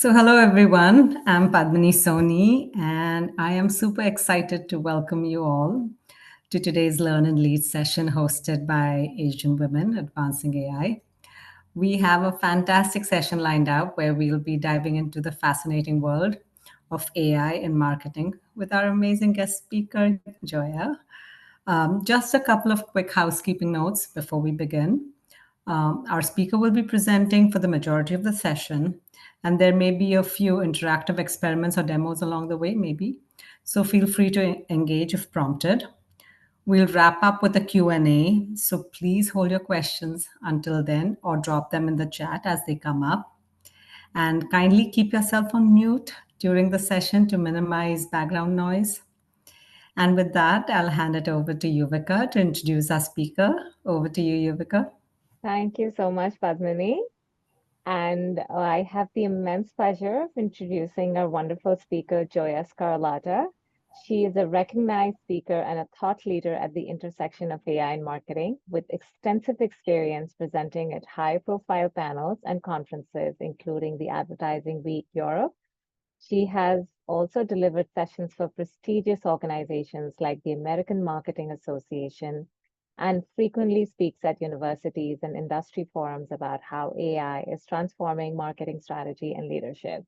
So, hello everyone. I'm Padmini Soni, and I am super excited to welcome you all to today's Learn and Lead session hosted by Asian Women Advancing AI. We have a fantastic session lined up where we'll be diving into the fascinating world of AI in marketing with our amazing guest speaker, Joya. Just a couple of quick housekeeping notes before we begin. Our speaker will be presenting for the majority of the session, and there may be a few interactive experiments or demos along the way, maybe. So feel free to engage if prompted. We'll wrap up with a Q&A, so please hold your questions until then or drop them in the chat as they come up. And kindly keep yourself on mute during the session to minimize background noise. And with that, I'll hand it over to Uvika to introduce our speaker. Over to you, Uvika. Thank you so much, Padmini. And I have the immense pleasure of introducing our wonderful speaker, Joya Scarlat. She is a recognized speaker and a thought leader at the intersection of AI and marketing, with extensive experience presenting at high-profile panels and conferences, including the Advertising Week Europe. She has also delivered sessions for prestigious organizations like the American Marketing Association and frequently speaks at universities and industry forums about how AI is transforming marketing strategy and leadership.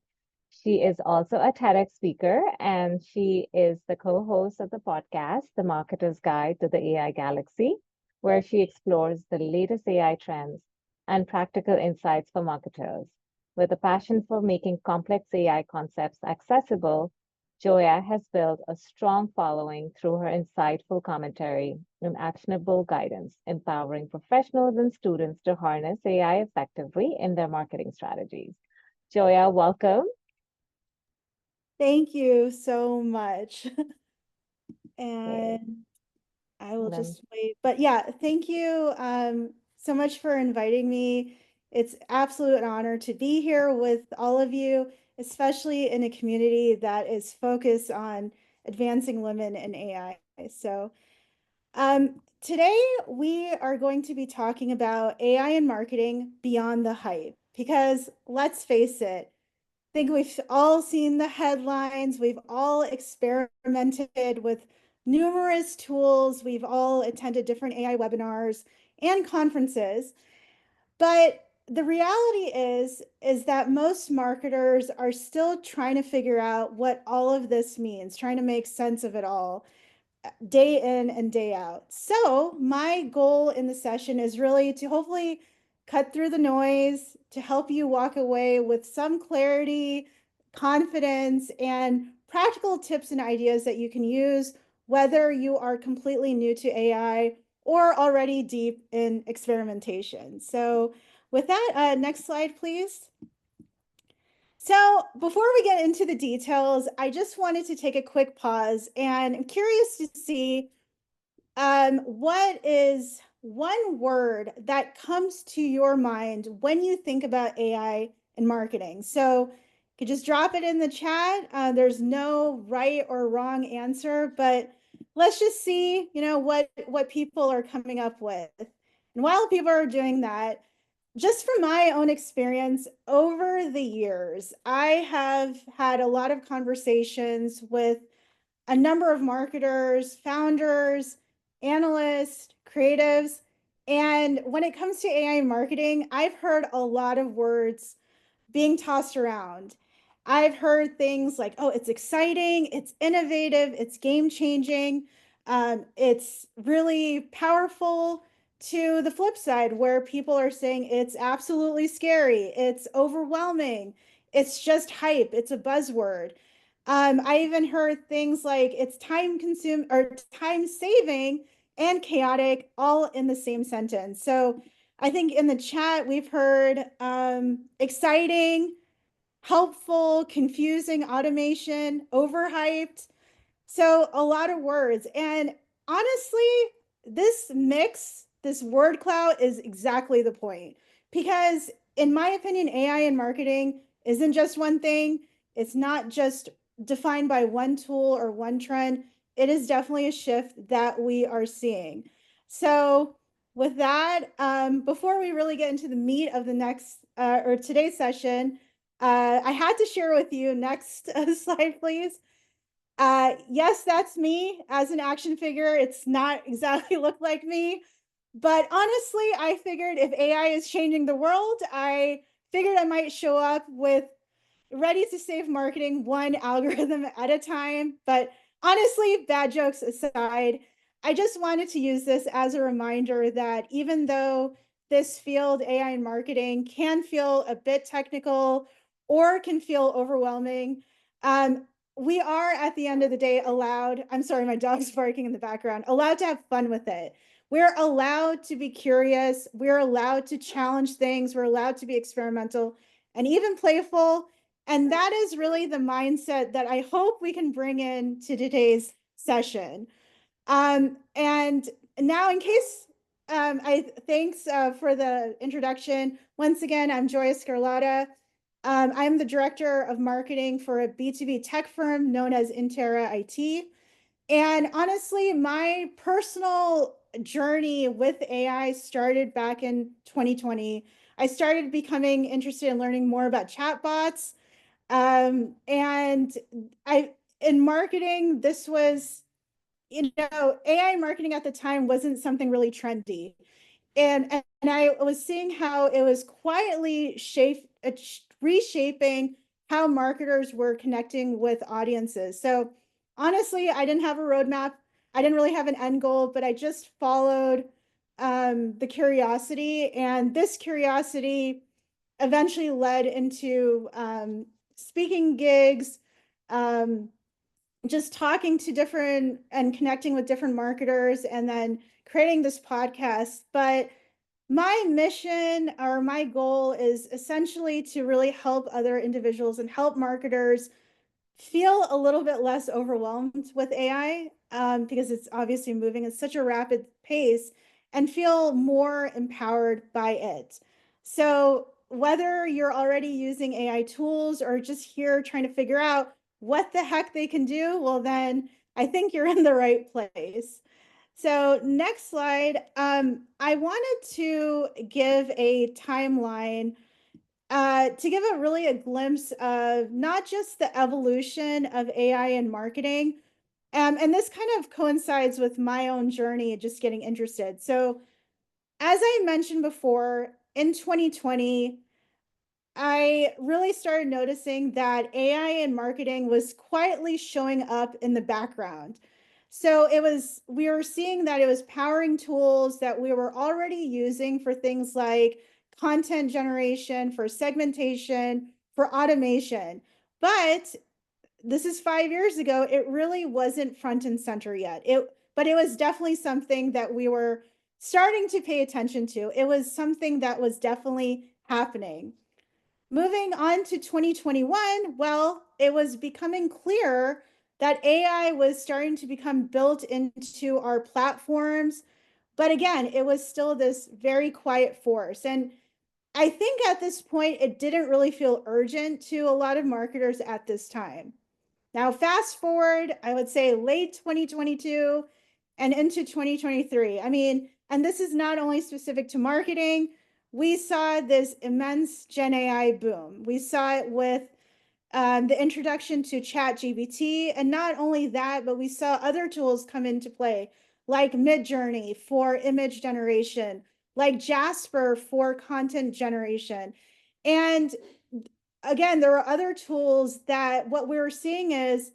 She is also a TEDx speaker, and she is the co-host of the podcast, The Marketer's Guide to the AI Galaxy, where she explores the latest AI trends and practical insights for marketers. With a passion for making complex AI concepts accessible, Joya has built a strong following through her insightful commentary and actionable guidance, empowering professionals and students to harness AI effectively in their marketing strategies. Joya, welcome. Thank you so much. Okay. And I will Then, just wait. But yeah, thank you so much for inviting me. It's absolute honor to be here with all of you, especially in a community that is focused on advancing women in AI. So today we are going to be talking about AI and marketing beyond the hype, because let's face it, I think we've all seen the headlines. We've all experimented with numerous tools. We've all attended different AI webinars and conferences. But the reality is that most marketers are still trying to figure out what all of this means, trying to make sense of it all day in and day out. So my goal in the session is really to hopefully cut through the noise, to help you walk away with some clarity, confidence, and practical tips and ideas that you can use, whether you are completely new to AI or already deep in experimentation. So with that, next slide, please. So before we get into the details, I just wanted to take a quick pause, and I'm curious to see what is one word that comes to your mind when you think about AI and marketing? So you could just drop it in the chat. There's no right or wrong answer, but let's just see, what people are coming up with. And while people are doing that, just from my own experience over the years, I have had a lot of conversations with a number of marketers, founders, analysts, creatives. And when it comes to AI marketing, I've heard a lot of words being tossed around. I've heard things like, oh, it's exciting, it's innovative, it's game changing, it's really powerful, to the flip side, where people are saying it's absolutely scary, it's overwhelming, it's just hype, it's a buzzword. I even heard things like it's time consumed or time saving and chaotic all in the same sentence. So I think in the chat we've heard exciting, helpful, confusing, automation, overhyped. So a lot of words. And honestly, this mix, this word cloud is exactly the point. Because in my opinion, AI and marketing isn't just one thing. It's not just defined by one tool or one trend. It is definitely a shift that we are seeing. So with that, before we really get into the meat of the next or today's session, I had to share with you. Next slide, please. Yes, that's me as an action figure. It's not exactly look like me, but honestly, I figured if AI is changing the world, I figured I might show up with ready to save marketing one algorithm at a time. But honestly, bad jokes aside, I just wanted to use this as a reminder that even though this field, AI and marketing, can feel a bit technical or can feel overwhelming, we are at the end of the day allowed, I'm sorry, my dog's barking in the background, allowed to have fun with it. We're allowed to be curious. We're allowed to challenge things. We're allowed to be experimental and even playful. And that is really the mindset that I hope we can bring in to today's session. And now, in case I thanks for the introduction. Once again, I'm Joya Scarlat. I'm the director of marketing for a B2B tech firm known as Intera IT. And honestly, my personal journey with AI started back in 2020. I started becoming interested in learning more about chatbots. And in marketing, this was, AI marketing at the time wasn't something really trendy. And I was seeing how it was quietly reshaping how marketers were connecting with audiences. So honestly, I didn't have a roadmap. I didn't really have an end goal, but I just followed the curiosity. And this curiosity eventually led into speaking gigs, um, just talking to different and connecting with different marketers, and then creating this podcast. But my mission or my goal is essentially to really help other individuals and help marketers feel a little bit less overwhelmed with AI, because it's obviously moving at such a rapid pace, and feel more empowered by it. So whether you're already using AI tools or just here trying to figure out what the heck they can do, well, then I think you're in the right place. So next slide, I wanted to give a timeline, to give a really a glimpse of not just the evolution of AI and marketing. And this kind of coincides with my own journey, just getting interested. So as I mentioned before, in 2020, I really started noticing that AI and marketing was quietly showing up in the background. So we were seeing that it was powering tools that we were already using for things like content generation, for segmentation, for automation. But this is 5 years ago. It really wasn't front and center yet. But it was definitely something that we were starting to pay attention to. It was something that was definitely happening. Moving on to 2021, well, it was becoming clear that AI was starting to become built into our platforms. But again, it was still this very quiet force. And I think at this point, it didn't really feel urgent to a lot of marketers at this time. Now, fast forward, I would say late 2022 and into 2023. I mean, and this is not only specific to marketing. We saw this immense Gen AI boom. We saw it with the introduction to ChatGPT. And not only that, but we saw other tools come into play, like Midjourney for image generation, like Jasper for content generation. And again, there are other tools that what we were seeing is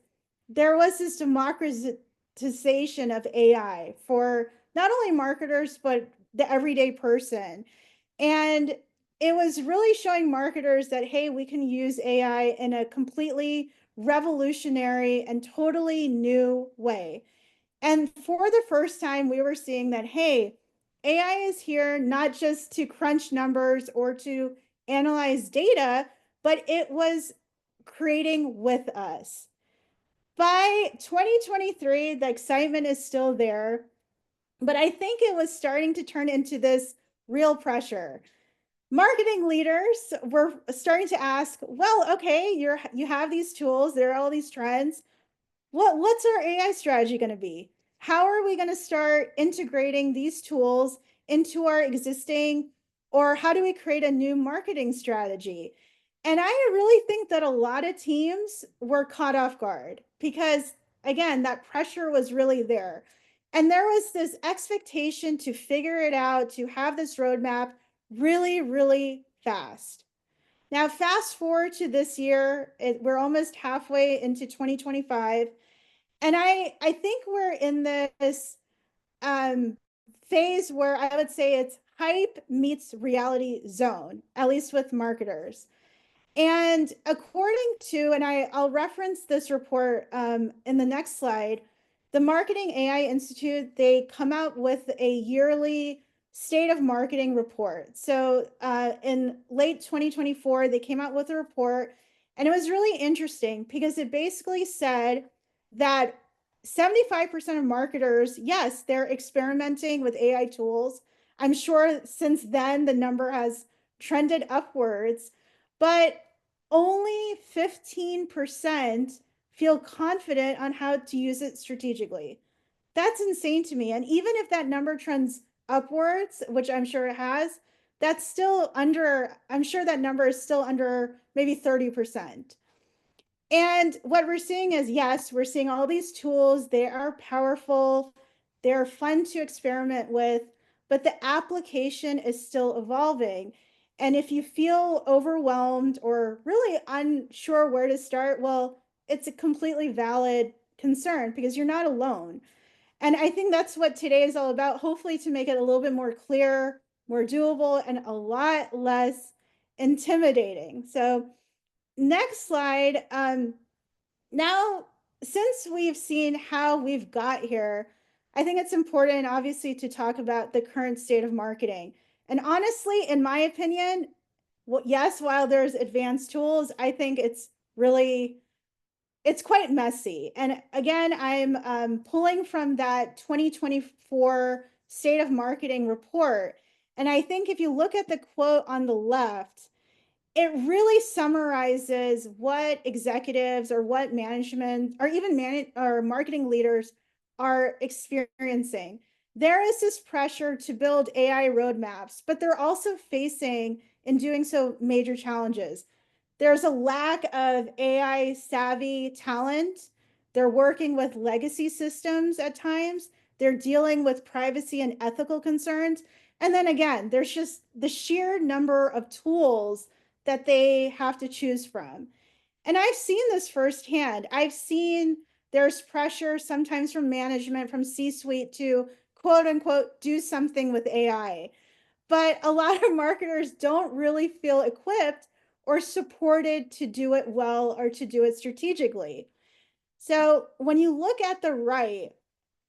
there was this democratization of AI for not only marketers, but the everyday person. And it was really showing marketers that, hey, we can use AI in a completely revolutionary and totally new way. And for the first time, we were seeing that, hey, AI is here not just to crunch numbers or to analyze data, but it was creating with us. By 2023, the excitement is still there, but I think it was starting to turn into this real pressure. Marketing leaders were starting to ask, well, okay, you have these tools, there are all these trends. What's our AI strategy going to be? How are we going to start integrating these tools into our existing, or how do we create a new marketing strategy? And I really think that a lot of teams were caught off guard because, again, that pressure was really there. And there was this expectation to figure it out, to have this roadmap really, really fast. Now, fast forward to this year, we're almost halfway into 2025. And I think we're in this um, phase where I would say it's hype meets reality zone, at least with marketers. And according to, and I'll reference this report in the next slide, the Marketing AI Institute, they come out with a yearly state of marketing report. So in late 2024, they came out with a report, and it was really interesting because it basically said that 75% of marketers, yes, they're experimenting with AI tools. I'm sure since then the number has trended upwards, but only 15% feel confident on how to use it strategically. That's insane to me. And even if that number trends upwards, which I'm sure it has, that's still under, I'm sure that number is still under maybe 30%. And what we're seeing is, yes, we're seeing all these tools. They are powerful. They're fun to experiment with, but the application is still evolving. And if you feel overwhelmed or really unsure where to start, well, it's a completely valid concern because you're not alone. And I think that's what today is all about, hopefully to make it a little bit more clear, more doable, and a lot less intimidating. So next slide. Now, since we've seen how we've got here, I think it's important, obviously, to talk about the current state of marketing. And honestly, in my opinion, well, yes, while there's advanced tools, I think it's quite messy. And again, I'm pulling from that 2024 State of Marketing report. And I think if you look at the quote on the left, it really summarizes what executives or what management or even or marketing leaders are experiencing. There is this pressure to build AI roadmaps, but they're also facing, in doing so, major challenges. There's a lack of AI savvy talent. They're working with legacy systems at times. They're dealing with privacy and ethical concerns. And then again, there's just the sheer number of tools that they have to choose from. And I've seen this firsthand. I've seen there's pressure sometimes from management, from C-suite to quote unquote do something with AI. But a lot of marketers don't really feel equipped or supported to do it well or to do it strategically. So when you look at the right,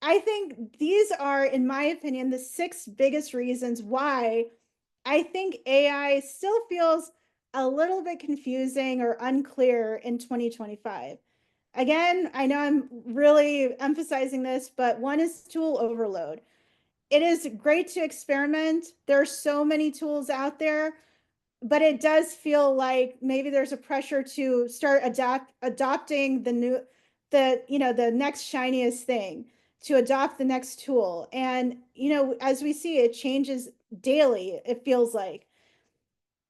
I think these are, in my opinion, the 6 biggest reasons why I think AI still feels a little bit confusing or unclear in 2025. Again, I know I'm really emphasizing this, but one is tool overload. It is great to experiment. There are so many tools out there, but it does feel like maybe there's a pressure to start adopting the next shiniest thing, to adopt the next tool. And as we see, it changes daily, it feels like.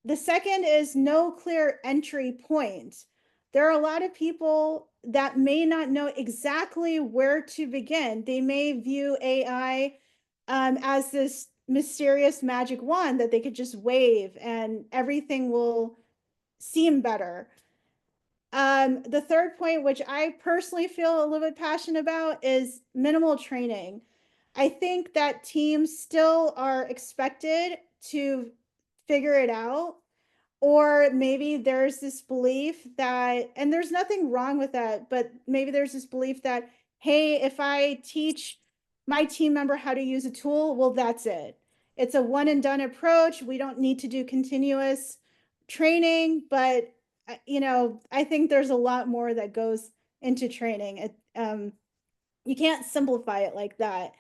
The second is no clear entry point. There are a lot of people that may not know exactly where to begin. They may view AI as this mysterious magic wand that they could just wave and everything will seem better. The third point, which I personally feel a little bit passionate about, is minimal training. I think that teams still are expected to figure it out, or maybe there's this belief that, and there's nothing wrong with that, but maybe there's this belief that, hey, if I teach my team member how to use a tool, well, that's it. It's a one and done approach. We don't need to do continuous training, but I think there's a lot more that goes into training. You can't simplify it like that.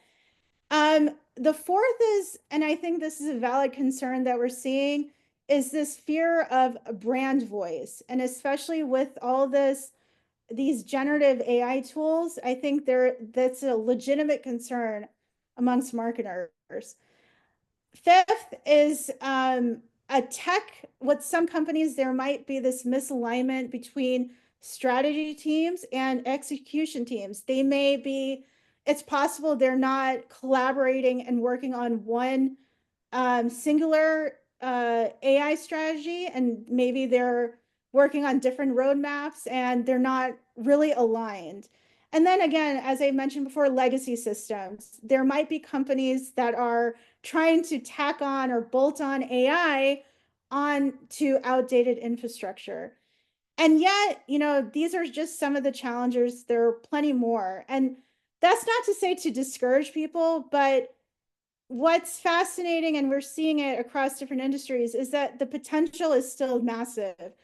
The fourth is, and I think this is a valid concern that we're seeing, is this fear of brand voice. And especially with all these generative AI tools, I think that's a legitimate concern amongst marketers. Fifth is with some companies, there might be this misalignment between strategy teams and execution teams. It's possible they're not collaborating and working on one singular AI strategy, and maybe they're working on different roadmaps and they're not really aligned. And then again, as I mentioned before, legacy systems. There might be companies that are trying to tack on or bolt on AI on to outdated infrastructure. And yet, these are just some of the challenges. There are plenty more. And that's not to say to discourage people, but what's fascinating, and we're seeing it across different industries, is that the potential is still massive.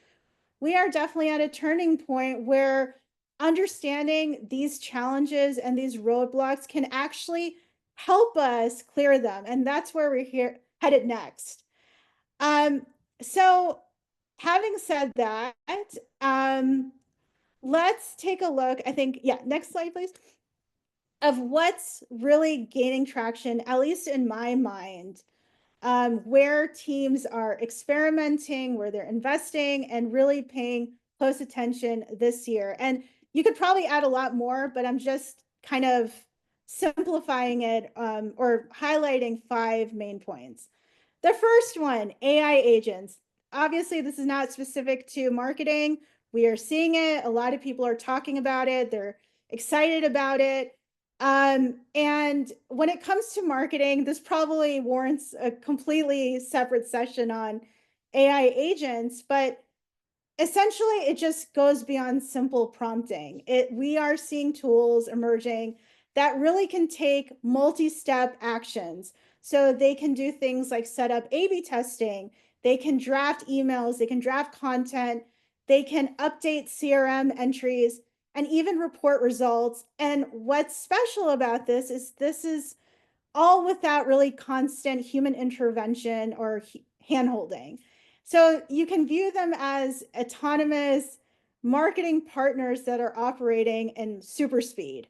We are definitely at a turning point where understanding these challenges and these roadblocks can actually help us clear them. And that's where we're headed next. So having said that, let's take a look. I think, yeah, next slide, please, of what's really gaining traction, at least in my mind, where teams are experimenting, where they're investing and really paying close attention this year. And you could probably add a lot more, but I'm just kind of simplifying it or highlighting 5 main points. The first one, AI agents. Obviously, this is not specific to marketing. We are seeing it. A lot of people are talking about it. They're excited about it. And when it comes to marketing, this probably warrants a completely separate session on AI agents, but essentially it just goes beyond simple prompting. We are seeing tools emerging that really can take multi-step actions. So they can do things like set up A/B testing, they can draft emails, they can draft content, they can update CRM entries, and even report results. And what's special about this is all without really constant human intervention or handholding. So you can view them as autonomous marketing partners that are operating in super speed.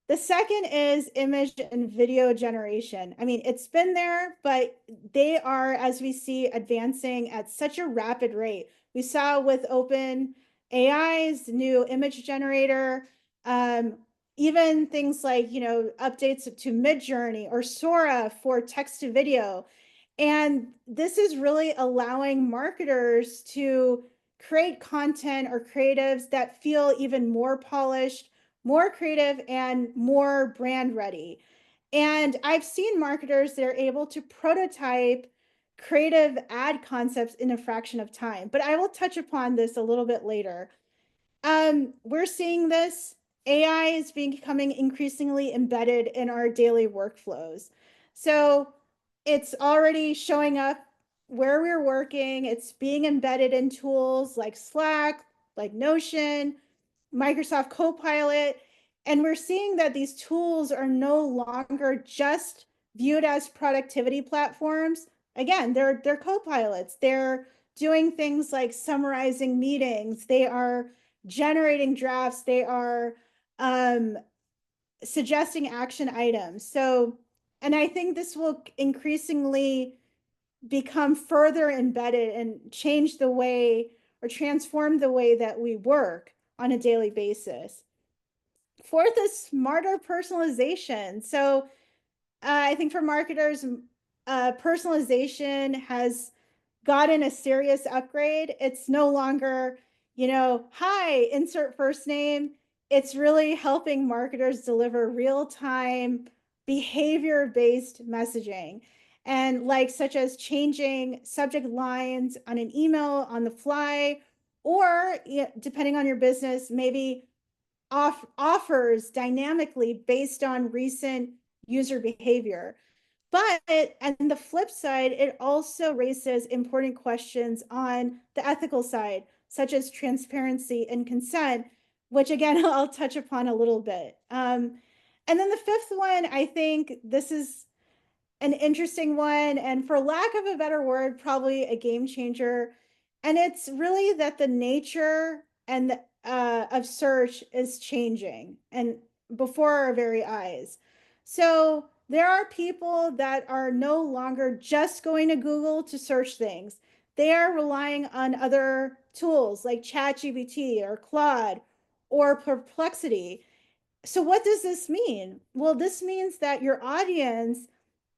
The second is image and video generation. I mean, it's been there, but they are, as we see, advancing at such a rapid rate. We saw with Open AI's new image generator, even things like, updates to Midjourney or Sora for text to video. And this is really allowing marketers to create content or creatives that feel even more polished, more creative, and more brand ready. And I've seen marketers that are able to prototype creative ad concepts in a fraction of time, but I will touch upon this a little bit later. We're seeing this. AI is becoming increasingly embedded in our daily workflows. So it's already showing up where we're working. It's being embedded in tools like Slack, like Notion, Microsoft Copilot. And we're seeing that these tools are no longer just viewed as productivity platforms. Again, they're co-pilots. They're doing things like summarizing meetings. They are generating drafts. They are suggesting action items. So, and I think this will increasingly become further embedded and change the way or transform the way that we work on a daily basis. Fourth is smarter personalization. So I think for marketers, personalization has gotten a serious upgrade. It's no longer, hi, insert first name. It's really helping marketers deliver real-time behavior-based messaging, and such as changing subject lines on an email on the fly, or depending on your business, maybe offers dynamically based on recent user behavior. But on the flip side, it also raises important questions on the ethical side, such as transparency and consent, which again, I'll touch upon a little bit. And then the fifth one, I think this is an interesting one, and for lack of a better word, probably a game changer. And it's really that the nature and of search is changing and before our very eyes. So there are people that are no longer just going to Google to search things. they are relying on other tools like ChatGPT or Claude or Perplexity. So what does this mean? Well, this means that your audience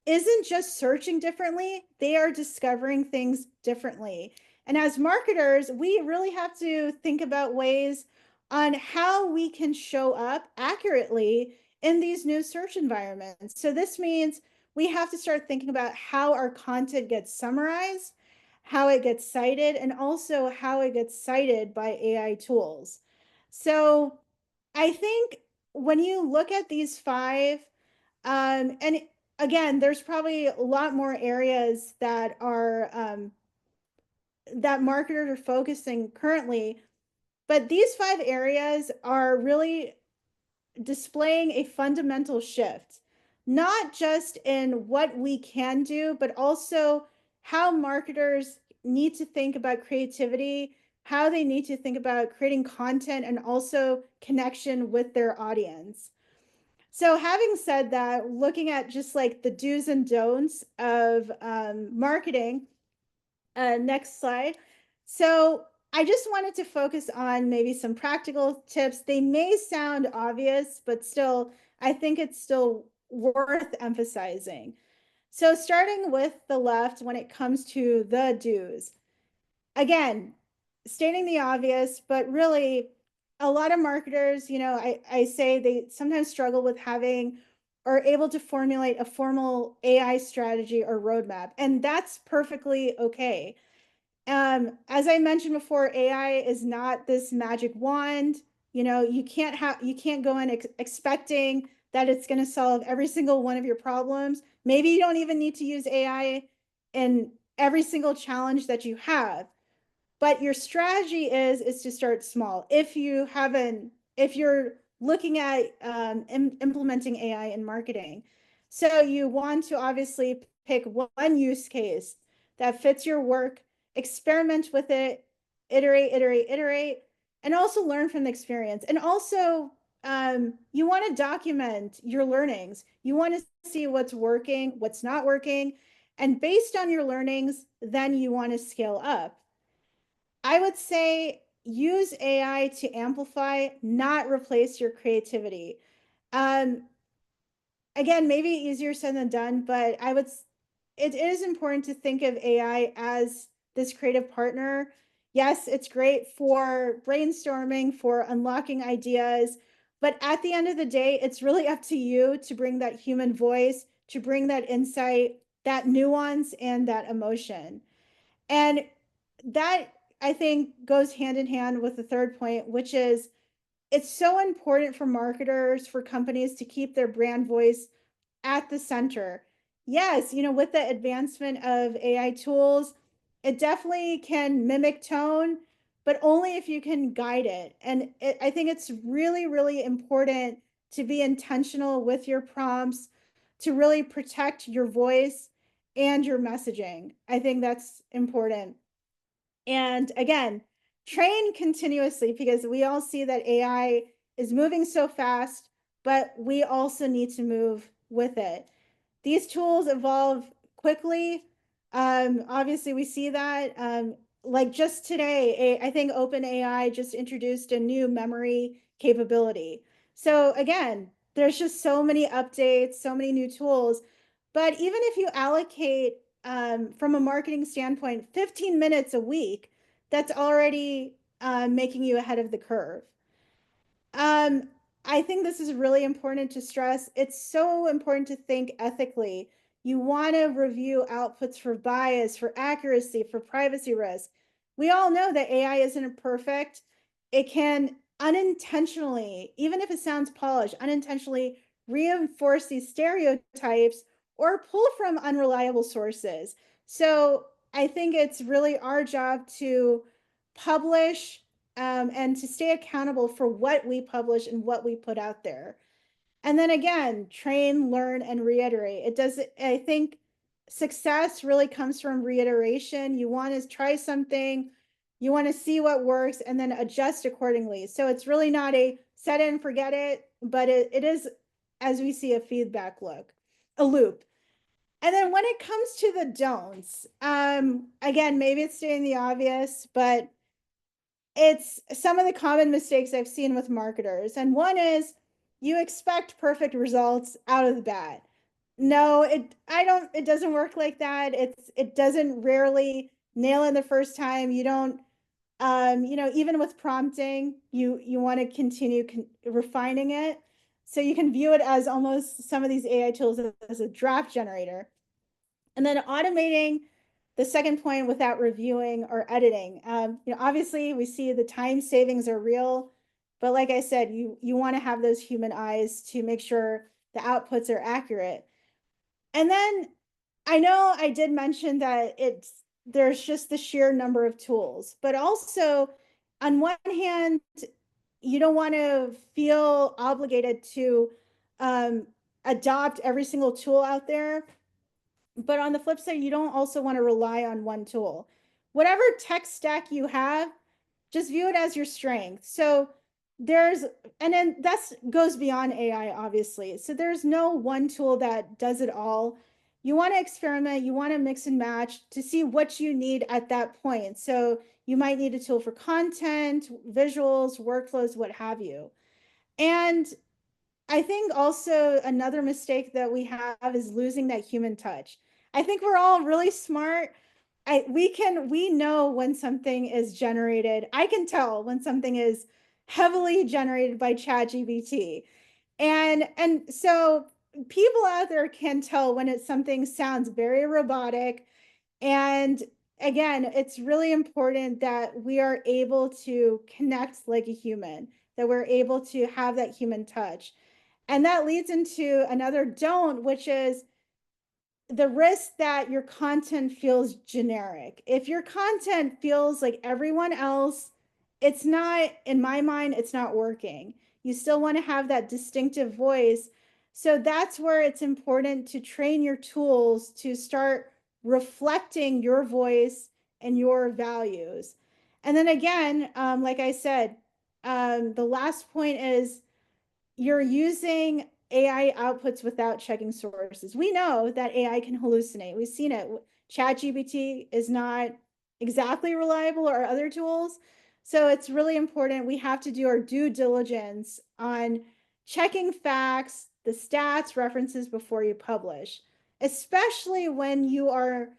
isn't just searching differently, they are discovering things differently. And as marketers, we really have to think about ways on how we can show up accurately in these new search environments. So this means we have to start thinking about how our content gets summarized, how it gets cited, and also how it gets cited by AI tools. So I think when you look at these five, and again, there's probably a lot more areas that are that marketers are focusing currently, but these five areas are really displaying a fundamental shift, not just in what we can do, but also how marketers need to think about creativity, how they need to think about creating content, and also connection with their audience. So having said that, looking at just like the do's and don'ts of marketing, next slide. So I just wanted to focus on maybe some practical tips. They may sound obvious, but still, I think it's still worth emphasizing. So starting with the left, when it comes to the do's, again, stating the obvious, but really a lot of marketers, I say they sometimes struggle with having or able to formulate a formal AI strategy or roadmap, and that's perfectly okay. As I mentioned before, AI is not this magic wand. You can't go in expecting that it's going to solve every single one of your problems. Maybe you don't even need to use AI in every single challenge that you have, but your strategy is to start small. If you're looking at implementing AI in marketing, so you want to obviously pick one use case that fits your work, experiment with it, iterate, and also learn from the experience. And also, you want to document your learnings. You want to see what's working, what's not working, and based on your learnings, then you want to scale up. I would say use AI to amplify, not replace your creativity. Um, Again, maybe easier said than done, but it is important to think of AI as this creative partner. Yes, it's great for brainstorming, for unlocking ideas, but at the end of the day, it's really up to you to bring that human voice, to bring that insight, that nuance, and that emotion. And that, I think, goes hand in hand with the third point, which is it's so important for marketers, for companies to keep their brand voice at the center. Yes, with the advancement of AI tools, it definitely can mimic tone, but only if you can guide it. And I think it's really, really important to be intentional with your prompts, to really protect your voice and your messaging. I think that's important. And again, train continuously, because we all see that AI is moving so fast, but we also need to move with it. These tools evolve quickly. Obviously, we see that. Like just today, I think OpenAI just introduced a new memory capability. So again, there's just so many updates, so many new tools. But even if you allocate, from a marketing standpoint, 15 minutes a week, that's already making you ahead of the curve. Um, I think this is really important to stress. It's so important to think ethically. You want to review outputs for bias, for accuracy, for privacy risk. We all know that AI isn't perfect. It can unintentionally, even if it sounds polished, unintentionally reinforce these stereotypes or pull from unreliable sources. So I think it's really our job to publish, and to stay accountable for what we publish and what we put out there. And then again, train, learn, and reiterate. I think success really comes from reiteration. You want to try something, you want to see what works, and then adjust accordingly. So it's really not a set it and forget it, but it is, as we see, a feedback loop. And then when it comes to the don'ts, again, maybe it's stating the obvious, but it's some of the common mistakes I've seen with marketers. And one is you expect perfect results out of the bat. No, it doesn't work like that. It doesn't rarely nail it the first time. You don't, even with prompting, you want to continue refining it. So you can view it as almost some of these AI tools as a draft generator. And then automating the second point without reviewing or editing. Obviously we see the time savings are real, but like I said, you want to have those human eyes to make sure the outputs are accurate. And then I know I did mention that there's just the sheer number of tools, but also on one hand, you don't want to feel obligated to adopt every single tool out there. But on the flip side, you don't also want to rely on one tool. Whatever tech stack you have, just view it as your strength. So and then that goes beyond AI, obviously. So there's no one tool that does it all. You want to experiment, you want to mix and match to see what you need at that point. So you might need a tool for content, visuals, workflows, what have you. And I think also another mistake that we have is losing that human touch. I think we're all really smart. We know when something is generated. I can tell when something is heavily generated by ChatGPT. And so people out there can tell when something sounds very robotic. And again, it's really important that we are able to connect like a human, that we're able to have that human touch. And that leads into another don't, which is the risk that your content feels generic. If your content feels like everyone else, it's not, in my mind, it's not working. You still want to have that distinctive voice. So that's where it's important to train your tools to start reflecting your voice and your values. And then again, like I said, the last point is you're using AI outputs without checking sources. We know that AI can hallucinate. We've seen it. ChatGPT is not exactly reliable, or other tools. So it's really important. We have to do our due diligence on checking facts, the stats, references before you publish, especially when you are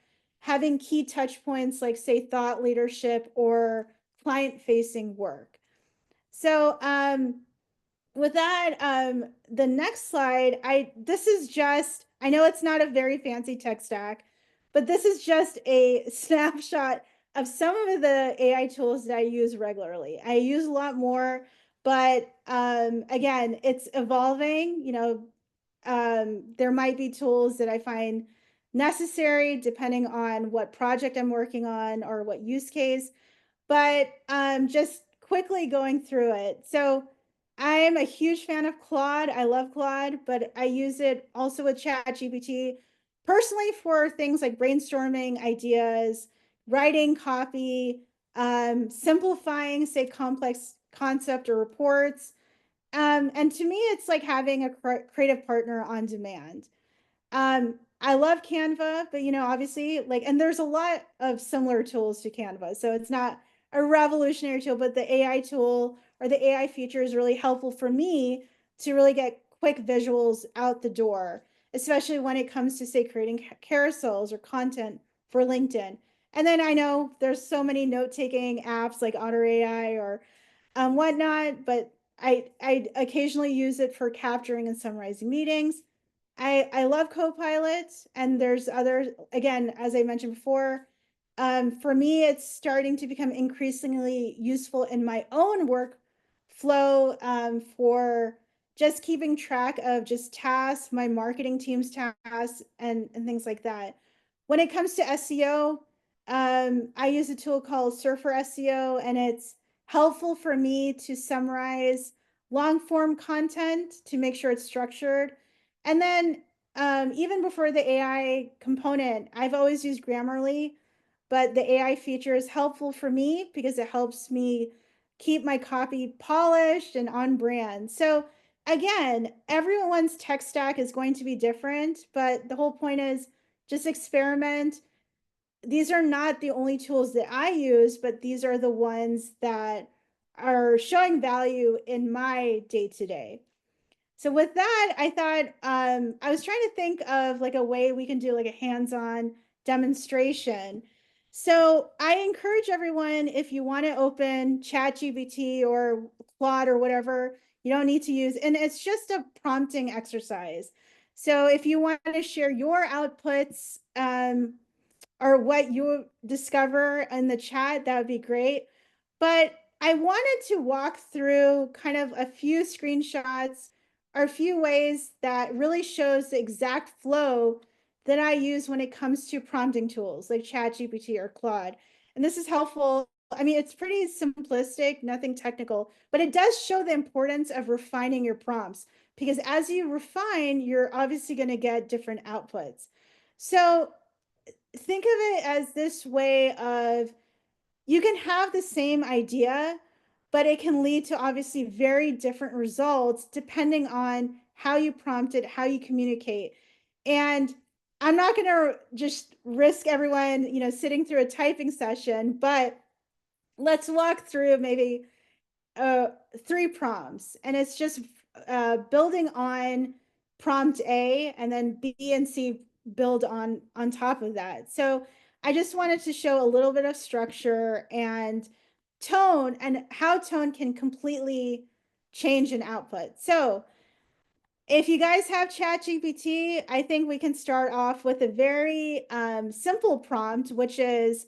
having key touch points like, say, thought leadership or client facing work. So, with that, the next slide, this is just, I know it's not a very fancy tech stack, but this is just a snapshot of some of the AI tools that I use regularly. I use a lot more, but again, it's evolving. There might be tools that I find necessary depending on what project I'm working on or what use case, but just quickly going through it. So I'm a huge fan of Claude. I love Claude, but I use it also with ChatGPT personally for things like brainstorming ideas, writing copy, simplifying, say, complex concept or reports. And to me, it's like having a creative partner on demand. I love Canva, but obviously, like, and there's a lot of similar tools to Canva. So it's not a revolutionary tool, but the AI tool or the AI feature is really helpful for me to really get quick visuals out the door, especially when it comes to, say, creating carousels or content for LinkedIn. And then I know there's so many note-taking apps like Otter AI or whatnot, but I occasionally use it for capturing and summarizing meetings. I love Copilot, and there's other, again, as I mentioned before, for me, it's starting to become increasingly useful in my own workflow for just keeping track of just tasks, my marketing team's tasks, and things like that. When it comes to SEO, I use a tool called Surfer SEO, and it's helpful for me to summarize long form content to make sure it's structured. And then even before the AI component, I've always used Grammarly, but the AI feature is helpful for me because it helps me keep my copy polished and on brand. So again, everyone's tech stack is going to be different, but the whole point is just experiment. These are not the only tools that I use, but these are the ones that are showing value in my day-to-day. So with that, I thought I was trying to think of like a way we can do like a hands-on demonstration. So I encourage everyone, if you want to open ChatGPT or Claude or whatever, you don't need to use, and it's just a prompting exercise. So if you want to share your outputs or what you discover in the chat, that would be great. But I wanted to walk through kind of a few screenshots or a few ways that really shows the exact flow that I use when it comes to prompting tools like ChatGPT or Claude. And this is helpful. I mean, it's pretty simplistic, nothing technical, but it does show the importance of refining your prompts, because as you refine, you're obviously going to get different outputs. So think of it as this way of, you can have the same idea, but it can lead to obviously very different results depending on how you prompt it, how you communicate. And I'm not going to just risk everyone, sitting through a typing session, but let's walk through maybe 3 prompts, and it's just building on prompt A, and then B and C build on top of that. So I just wanted to show a little bit of structure and tone, and how tone can completely change an output. So if you guys have ChatGPT, I think we can start off with a very simple prompt, which is,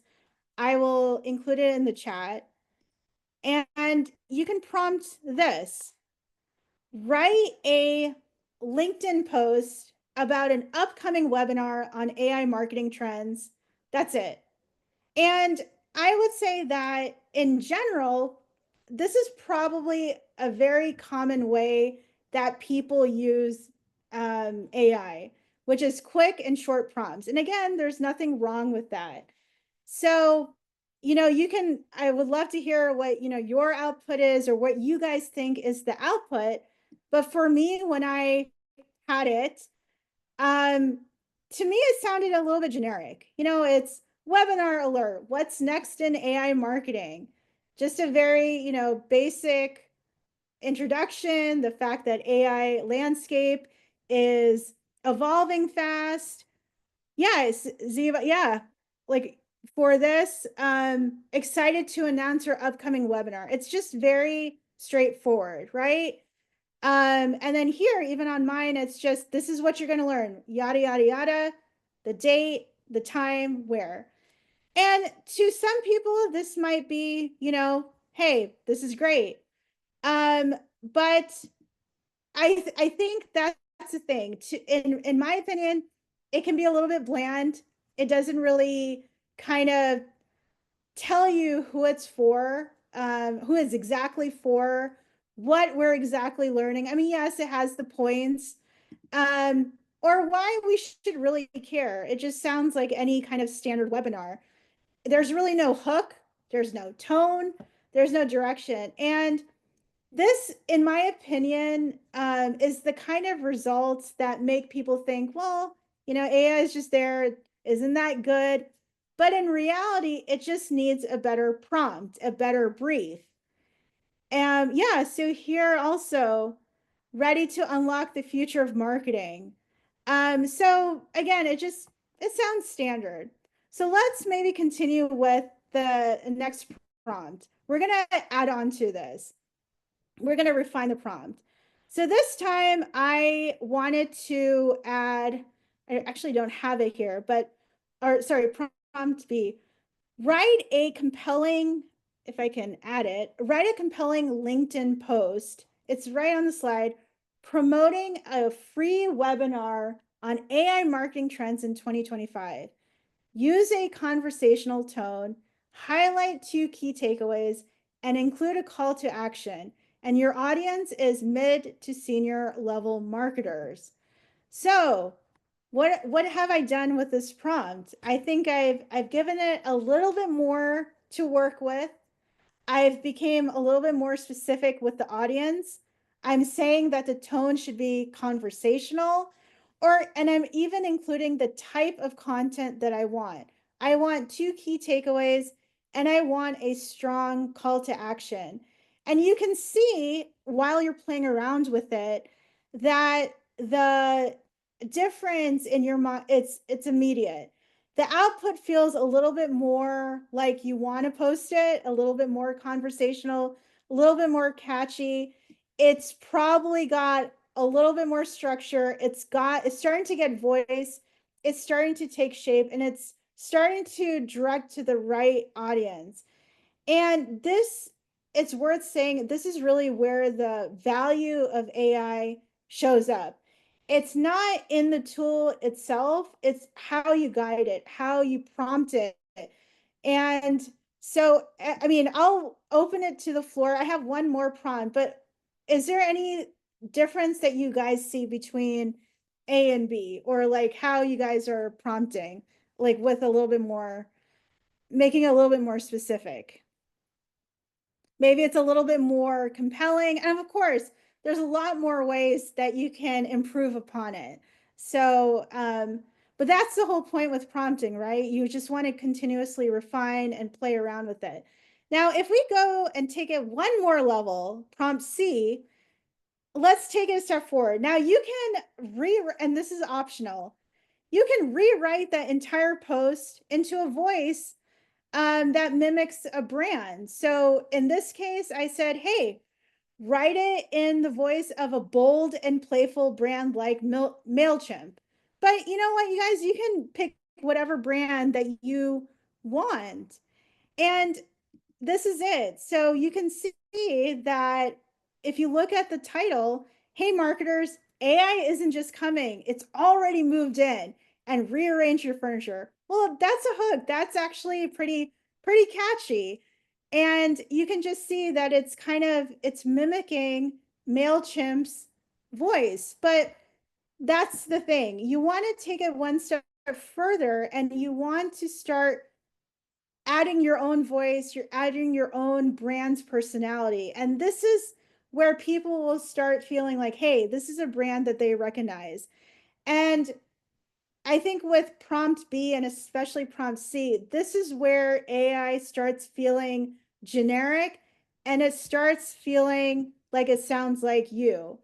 I will include it in the chat. And you can prompt this: write a LinkedIn post about an upcoming webinar on AI marketing trends. That's it. And I would say that in general, this is probably a very common way that people use AI, which is quick and short prompts. And again, there's nothing wrong with that. So, I would love to hear what, your output is, or what you guys think is the output. But for me, when I had it, um, to me, it sounded a little bit generic. It's webinar alert. What's next in AI marketing? Just a very, basic introduction. The fact that AI landscape is evolving fast. Yeah, Ziva. Yeah, like for this, excited to announce our upcoming webinar. It's just very straightforward, right? And then here, even on mine, it's just, this is what you're going to learn, yada, yada, yada, the date, the time, where. And to some people, this might be, hey, this is great. But I think that's the thing. In my opinion, it can be a little bit bland. It doesn't really kind of tell you who it's for, who it's exactly for, what we're exactly learning. I mean, yes, it has the points, or why we should really care. It just sounds like any kind of standard webinar. There's really no hook. There's no tone. There's no direction. And this, in my opinion, is the kind of results that make people think, well, AI is just there. Isn't that good? But in reality, it just needs a better prompt, a better brief. Yeah, so here also, ready to unlock the future of marketing. So again, it sounds standard. So let's maybe continue with the next prompt. We're going to add on to this. We're going to refine the prompt. So this time I wanted to add, I actually don't have it here, prompt B, write a compelling, if I can add it, write a compelling LinkedIn post. It's right on the slide, promoting a free webinar on AI marketing trends in 2025. Use a conversational tone, highlight 2 key takeaways, and include a call to action. And your audience is mid to senior level marketers. So what have I done with this prompt? I think I've given it a little bit more to work with. I've became a little bit more specific with the audience. I'm saying that the tone should be conversational, and I'm even including the type of content that I want. I want 2 key takeaways and I want a strong call to action. And you can see while you're playing around with it that the difference in your mind, it's immediate. The output feels a little bit more like you want to post it, a little bit more conversational, a little bit more catchy. It's probably got a little bit more structure. It's starting to get voice. It's starting to take shape, and it's starting to direct to the right audience. And this, it's worth saying, this is really where the value of AI shows up. It's not in the tool itself, it's how you guide it, how you prompt it. And so, I mean, I'll open it to the floor. I have one more prompt, but is there any difference that you guys see between A and B, or like how you guys are prompting, like with a little bit more, making it a little bit more specific? Maybe it's a little bit more compelling. And of course, there's a lot more ways that you can improve upon it. So, but that's the whole point with prompting, right? You just want to continuously refine and play around with it. Now, if we go and take it one more level, prompt C, let's take it a step forward. Now you can and this is optional, you can rewrite that entire post into a voice that mimics a brand. So in this case, I said, hey, write it in the voice of a bold and playful brand like MailChimp. But you know what, you guys, you can pick whatever brand that you want. And this is it. So you can see that if you look at the title, hey, marketers, AI isn't just coming, it's already moved in and rearrange your furniture. Well, that's a hook. That's actually pretty catchy. And you can just see that it's it's mimicking MailChimp's voice. But that's the thing. You want to take it one step further and you want to start adding your own voice, you're adding your own brand's personality. And this is where people will start feeling like, hey, this is a brand that they recognize. And I think with prompt B and especially prompt C, this is where AI starts feeling generic and it starts feeling like it sounds like you,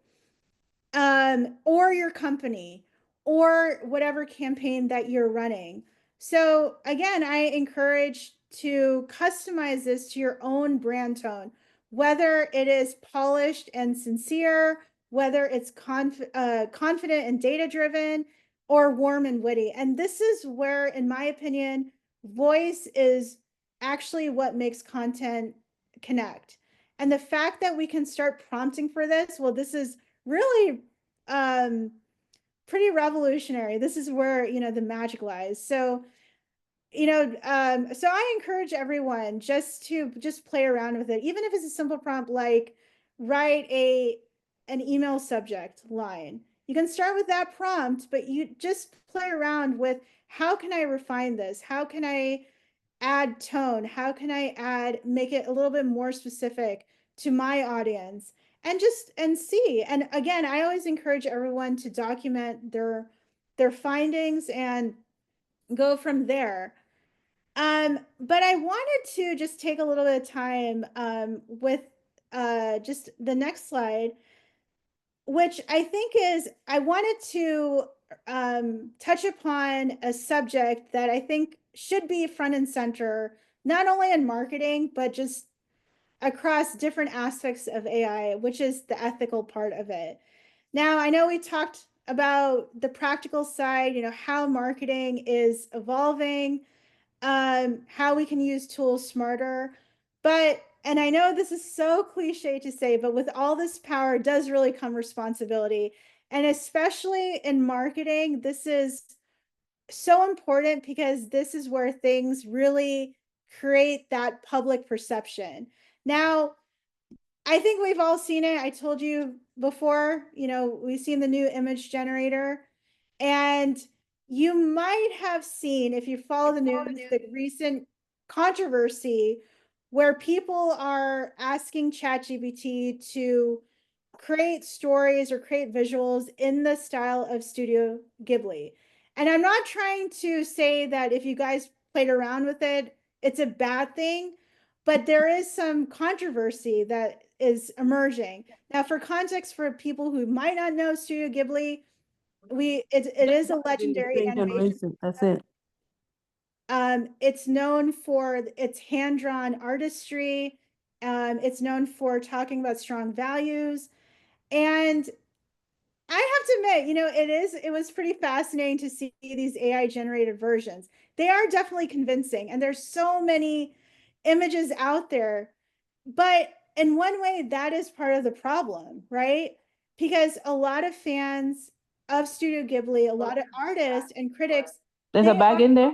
or your company, or whatever campaign that you're running. So again, I encourage to customize this to your own brand tone, whether it is polished and sincere, whether it's confident and data driven, or warm and witty. And this is where, in my opinion, voice is actually what makes content connect. And the fact that we can start prompting for this, well, this is really um pretty revolutionary. This is where, you know, the magic lies. So, you know, so I encourage everyone just to just play around with it, even if it's a simple prompt like write an email subject line. You can start with that prompt, but you just play around with, how can I refine this? How can I add tone? How can I make it a little bit more specific to my audience? And just see. And again, I always encourage everyone to document their findings and go from there. But I wanted to just take a little bit of time with just the next slide, which I think is, I wanted to touch upon a subject that I think should be front and center, not only in marketing, but just across different aspects of AI, which is the ethical part of it. Now, I know we talked about the practical side, you know, how marketing is evolving, how we can use tools smarter. But, and I know this is so cliche to say, but with all this power does really come responsibility. And especially in marketing, this is so important because this is where things really create that public perception. Now, I think we've all seen it. I told you before, you know, we've seen the new image generator. And you might have seen, if you follow the news, the recent controversy where people are asking ChatGPT to create stories or create visuals in the style of Studio Ghibli. And I'm not trying to say that if you guys played around with it, it's a bad thing, but there is some controversy that is emerging. Now, for context, for people who might not know Studio Ghibli, it is a legendary animation. That's it. It's known for its hand-drawn artistry. It's known for talking about strong values. And I have to admit, it was pretty fascinating to see these AI generated versions. They are definitely convincing, and there's so many images out there. But in one way, that is part of the problem, right? Because a lot of fans of Studio Ghibli, a lot of artists and critics, There's a bag in there?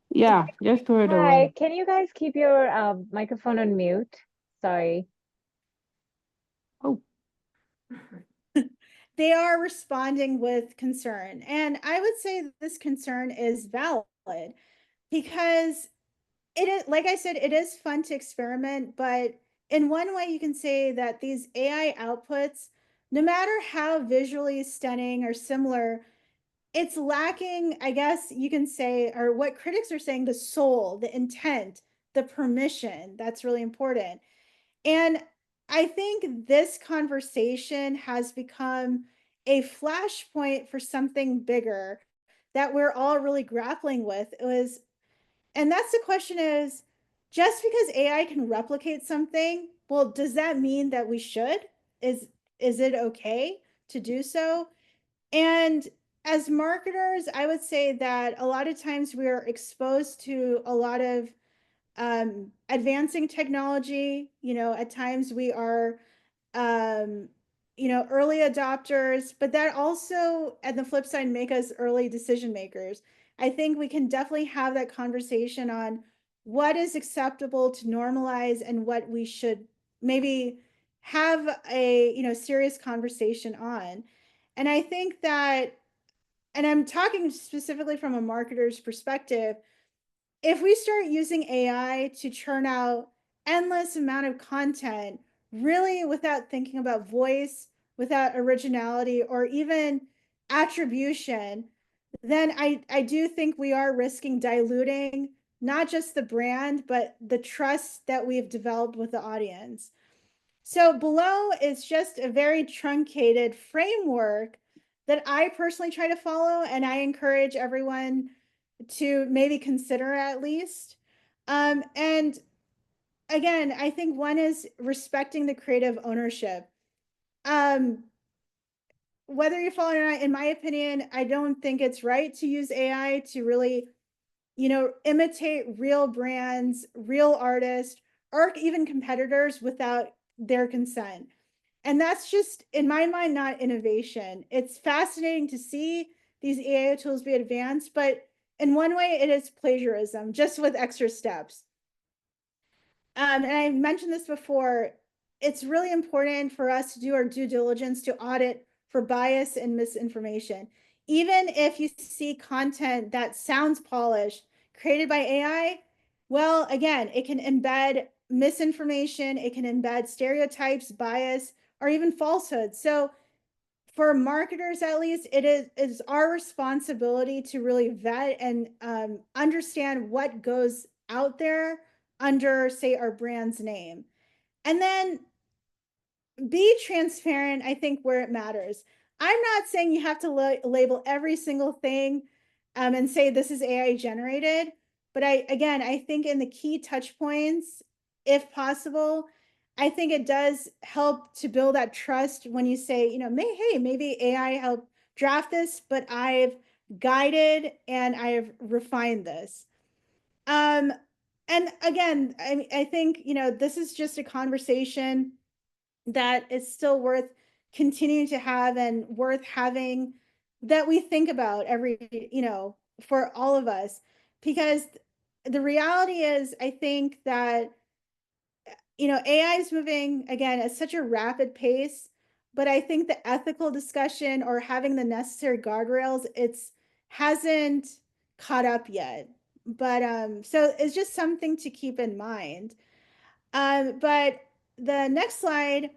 Yeah, just throw it Hi, away. can you guys keep your microphone on mute? Sorry. Oh, they are responding with concern. And I would say this concern is valid because it is, like I said, it is fun to experiment, but in one way you can say that these AI outputs, no matter how visually stunning or similar, it's lacking, I guess you can say, or what critics are saying, the soul, the intent, the permission. That's really important. And I think this conversation has become a flashpoint for something bigger that we're all really grappling with. And that's the question is, just because AI can replicate something, well, does that mean that we should? Is it okay to do so? And as marketers, I would say that a lot of times we are exposed to a lot of advancing technology. At times we are, um, early adopters, but that also, at the flip side, make us early decision makers. I think we can definitely have that conversation on what is acceptable to normalize and what we should maybe have a, serious conversation on. And I think that, and I'm talking specifically from a marketer's perspective, if we start using AI to churn out endless amount of content, really without thinking about voice, without originality, or even attribution, then I do think we are risking diluting not just the brand, but the trust that we've developed with the audience. So below is just a very truncated framework that I personally try to follow, and I encourage everyone to maybe consider at least. And again, I think one is respecting the creative ownership. Whether you follow it or not, in my opinion, I don't think it's right to use AI to really, imitate real brands, real artists, or even competitors without their consent. And that's just, in my mind, not innovation. It's fascinating to see these AI tools be advanced, but in one way, it is plagiarism, just with extra steps. And I mentioned this before, it's really important for us to do our due diligence to audit for bias and misinformation. Even if you see content that sounds polished, created by AI, well, again, it can embed misinformation, it can embed stereotypes, bias, or even falsehoods. So for marketers, at least, it is our responsibility to really vet and understand what goes out there under, say, our brand's name. And then be transparent, I think, where it matters. I'm not saying you have to label every single thing and say this is AI generated. But I think in the key touch points, if possible, I think it does help to build that trust when you say, hey, maybe AI helped draft this, but I've guided and I've refined this. Um, and again, I think, this is just a conversation that is still worth continuing to have and worth having, that we think about every, for all of us. Because the reality is, I think that, AI is moving again at such a rapid pace, but I think the ethical discussion or having the necessary guardrails, it's hasn't caught up yet. But so it's just something to keep in mind. But the next slide,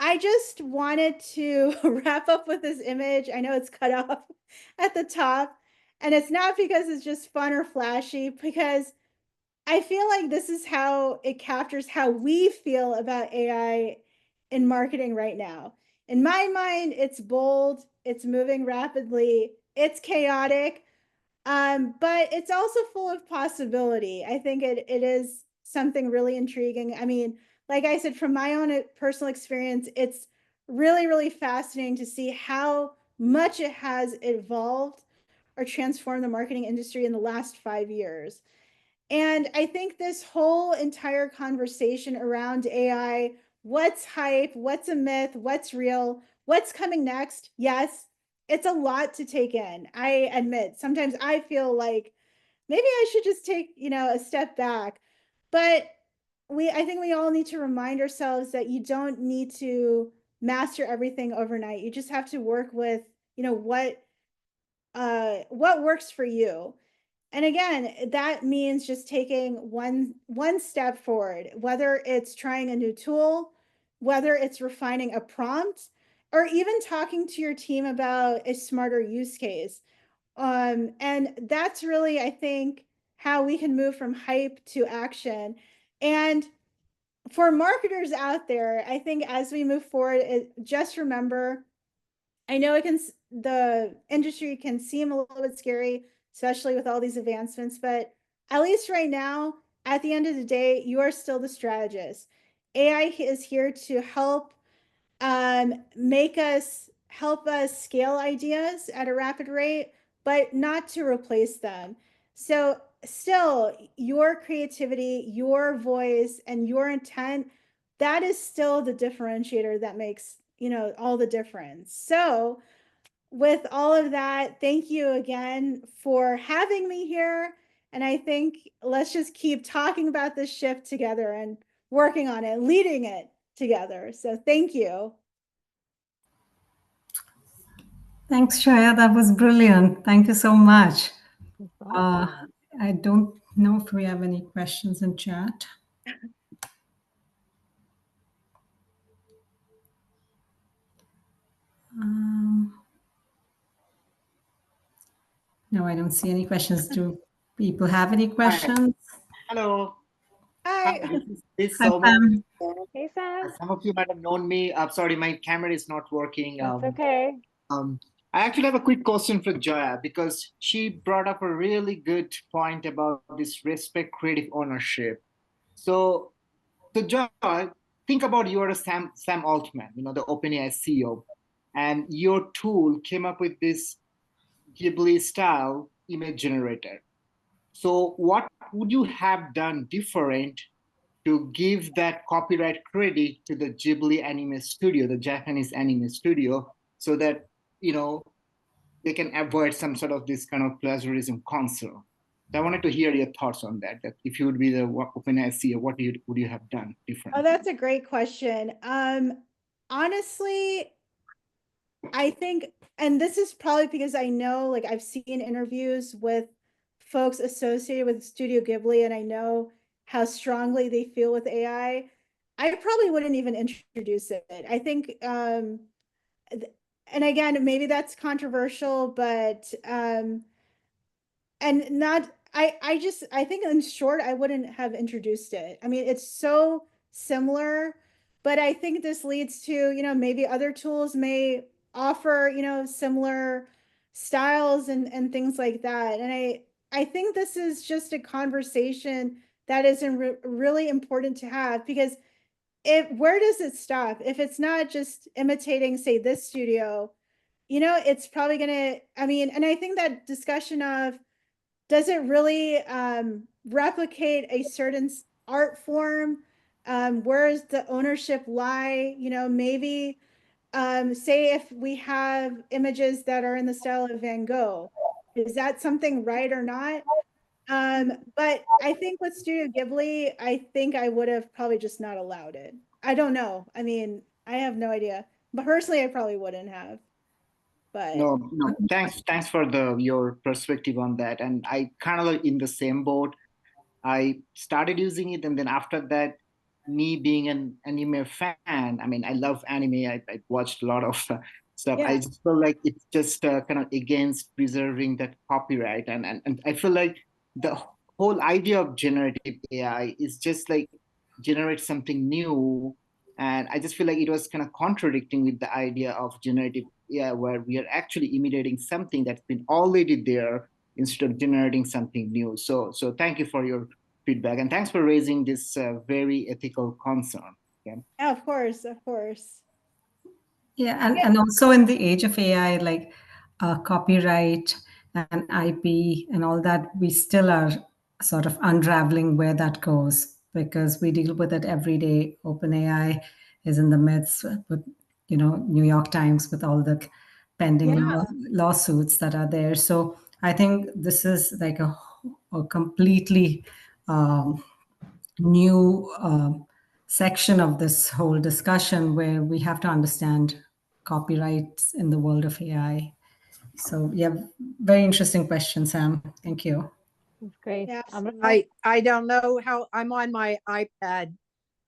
I just wanted to wrap up with this image. I know it's cut off at the top, and it's not because it's just fun or flashy, because I feel like this is how it captures how we feel about AI in marketing right now. In my mind, it's bold, it's moving rapidly, it's chaotic, but it's also full of possibility. I think it is something really intriguing. I mean, like I said, from my own personal experience, it's really, really fascinating to see how much it has evolved or transformed the marketing industry in the last 5 years. And I think this whole entire conversation around AI, what's hype, what's a myth, what's real, what's coming next? Yes, it's a lot to take in. I admit, sometimes I feel like maybe I should just take, a step back. But I think we all need to remind ourselves that you don't need to master everything overnight. You just have to work with, what works for you. And again, that means just taking one step forward, whether it's trying a new tool, whether it's refining a prompt, or even talking to your team about a smarter use case. And that's really, I think, how we can move from hype to action. And for marketers out there, I think as we move forward, just remember, I know the industry can seem a little bit scary, especially with all these advancements, but at least right now, at the end of the day, you are still the strategist. AI is here to help us scale ideas at a rapid rate, but not to replace them. So still, your creativity, your voice, and your intent, that is still the differentiator that makes, all the difference. So with all of that, thank you again for having me here. And I think let's just keep talking about this shift together and working on it, leading it together. So thank you. Thanks, Joya. That was brilliant. Thank you so much. Uh, I don't know if we have any questions in chat. No, I don't see any questions. Do people have any questions? Hello. Hi. This is Hi, Soma. Pam. Hey, Sam. Some of you might have known me. Sorry, my camera is not working. That's okay. I actually have a quick question for Joya because she brought up a really good point about this respect creative ownership. So Joya, think about you are a Sam Altman, the OpenAI CEO, and your tool came up with this Ghibli style image generator. So what would you have done different to give that copyright credit to the Ghibli anime studio, the Japanese anime studio, so that, they can avoid some sort of this kind of plagiarism concern? So I wanted to hear your thoughts on that, that if you would be the OpenAI CEO, what would you have done different? Oh, that's a great question. Honestly, I think, and this is probably because I know, like, I've seen interviews with folks associated with Studio Ghibli, and I know how strongly they feel with AI. I probably wouldn't even introduce it. I think, and again, maybe that's controversial, but and not I think in short, I wouldn't have introduced it. I mean, it's so similar, but I think this leads to, maybe other tools may offer, similar styles and things like that. And I think this is just a conversation that is really important to have, because where does it stop? If it's not just imitating, say, this studio, it's probably gonna, I mean, and I think that discussion of, does it really replicate a certain art form? Where does the ownership lie? Maybe say if we have images that are in the style of Van Gogh, is that something right or not? But I think with Studio Ghibli, I think I would have probably just not allowed it. I don't know. I mean, I have no idea. But personally, I probably wouldn't have. But No, thanks for your perspective on that. And I kind of like in the same boat. I started using it, and then after that, me being an anime fan, I mean, I love anime. I watched a lot of stuff. Yeah. I just feel like it's just kind of against preserving that copyright, and I feel like the whole idea of generative AI is just like generate something new, and I just feel like it was kind of contradicting with the idea of generative AI, where we are actually imitating something that's been already there instead of generating something new. So thank you for your feedback, and thanks for raising this very ethical concern. Yeah. Yeah, of course, of course. Yeah, and also in the age of AI, like copyright and IP and all that, we still are sort of unraveling where that goes because we deal with it every day. OpenAI is in the midst with, New York Times with all the pending Yeah. lawsuits that are there. So I think this is like a completely new section of this whole discussion where we have to understand copyrights in the world of AI. So, yeah, very interesting question, Sam. Thank you. That's great. Yeah, Amrita? I don't know how I'm on my iPad,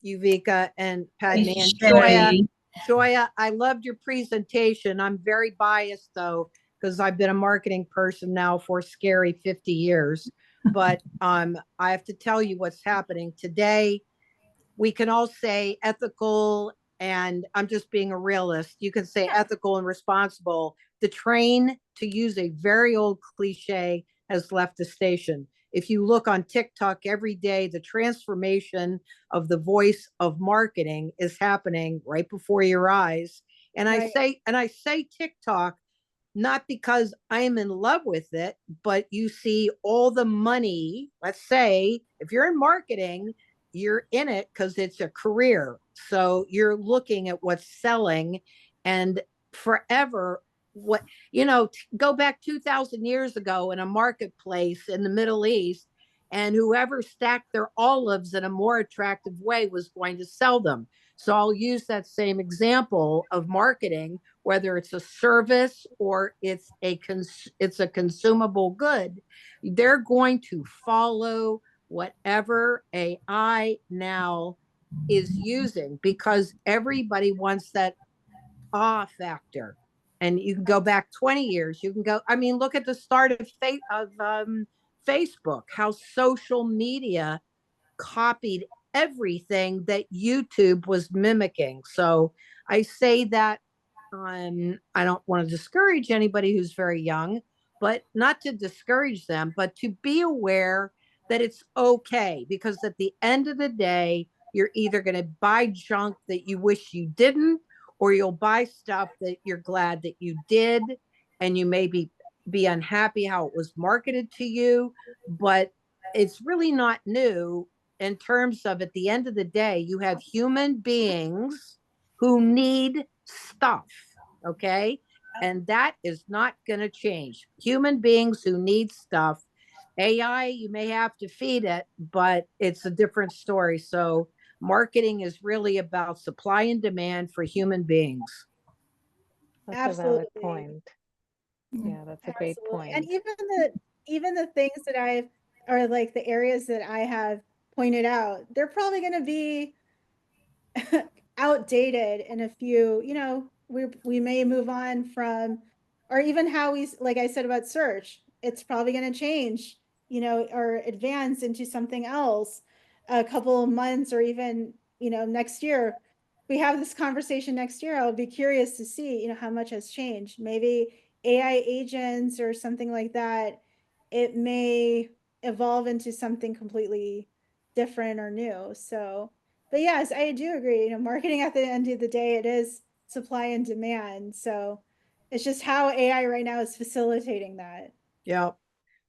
Uvika and Padmini and Sherry. Joya, I loved your presentation. I'm very biased though, because I've been a marketing person now for scary 50 years. But I have to tell you what's happening today. We can all say ethical, and I'm just being a realist. You can say ethical and responsible. The train, to use a very old cliche, has left the station. If you look on TikTok every day, the transformation of the voice of marketing is happening right before your eyes. And right. I say TikTok not because I'm in love with it, but you see all the money. Let's say if you're in marketing, you're in it because it's a career. So you're looking at what's selling, and forever, what, go back 2,000 years ago in a marketplace in the Middle East, and whoever stacked their olives in a more attractive way was going to sell them. So I'll use that same example of marketing, whether it's a service or it's a consumable good. They're going to follow whatever AI now is using because everybody wants that awe factor. And you can go back 20 years. You can go, I mean, look at the start of Facebook, how social media copied everything that YouTube was mimicking. So I say that I don't want to discourage anybody who's very young, but not to discourage them, but to be aware that it's okay because at the end of the day, you're either going to buy junk that you wish you didn't, or you'll buy stuff that you're glad that you did, and you maybe be unhappy how it was marketed to you, but it's really not new in terms of at the end of the day, you have human beings who need stuff. Okay. And that is not going to change. Human beings who need stuff. AI, you may have to feed it, but it's a different story. So, marketing is really about supply and demand for human beings. That's a valid Absolutely. point. Yeah, that's a great Absolutely. And point. even the things that I've or like the areas that I have pointed out, they're probably going to be outdated in a few, we may move on from, or even how like I said about search, it's probably going to change, or advance into something else a couple of months or even, next year. We have this conversation next year. I'll be curious to see, how much has changed. Maybe AI agents or something like that. It may evolve into something completely different or new. So, but yes, I do agree. Marketing at the end of the day, it is supply and demand. So it's just how AI right now is facilitating that. Yeah.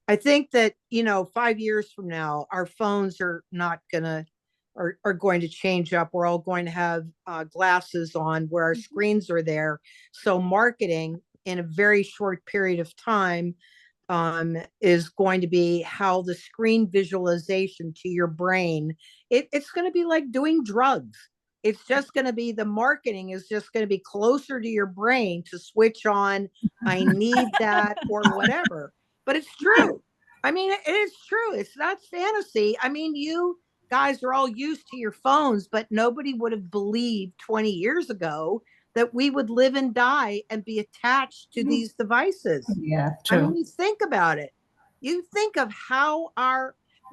I think that, 5 years from now, our phones are not are going to change up. We're all going to have glasses on where our screens are there. So marketing in a very short period of time is going to be how the screen visualization to your brain. It's going to be like doing drugs. It's just going to be the marketing is just going to be closer to your brain to switch on. I need that or whatever. But it's true. I mean, it is true. It's not fantasy. I mean, guys are all used to your phones, but nobody would have believed 20 years ago that we would live and die and be attached to these devices. Yeah, I mean, true. you think about it. You think of how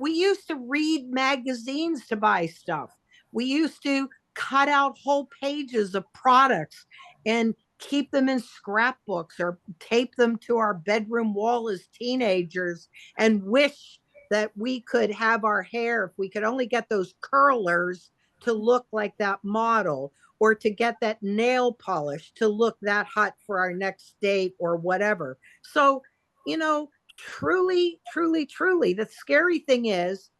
we used to read magazines to buy stuff. We used to cut out whole pages of products and keep them in scrapbooks or tape them to our bedroom wall as teenagers and wish that we could have our hair, if we could only get those curlers to look like that model, or to get that nail polish to look that hot for our next date or whatever. So, truly, truly, truly, the scary thing is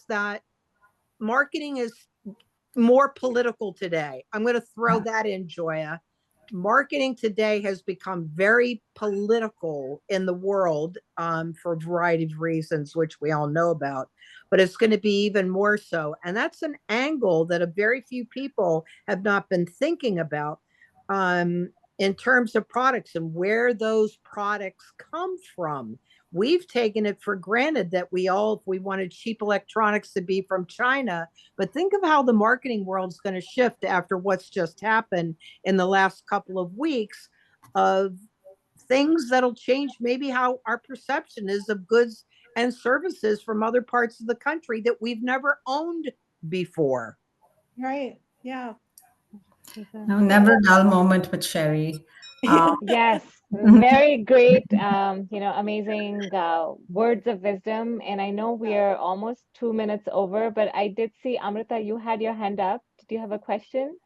that marketing is more political today. I'm going to throw that in, Joya. Marketing today has become very political in the world, for a variety of reasons, which we all know about, but it's going to be even more so. And that's an angle that a very few people have not been thinking about, in terms of products and where those products come from. We've taken it for granted that if we wanted cheap electronics to be from China, but think of how the marketing world's going to shift after what's just happened in the last couple of weeks, of things that'll change maybe how our perception is of goods and services from other parts of the country that we've never owned before. Right. Yeah. No, never a dull moment with Sherry. Yes, very great, amazing words of wisdom. And I know we are almost 2 minutes over, but I did see Amrita, you had your hand up. Did you have a question?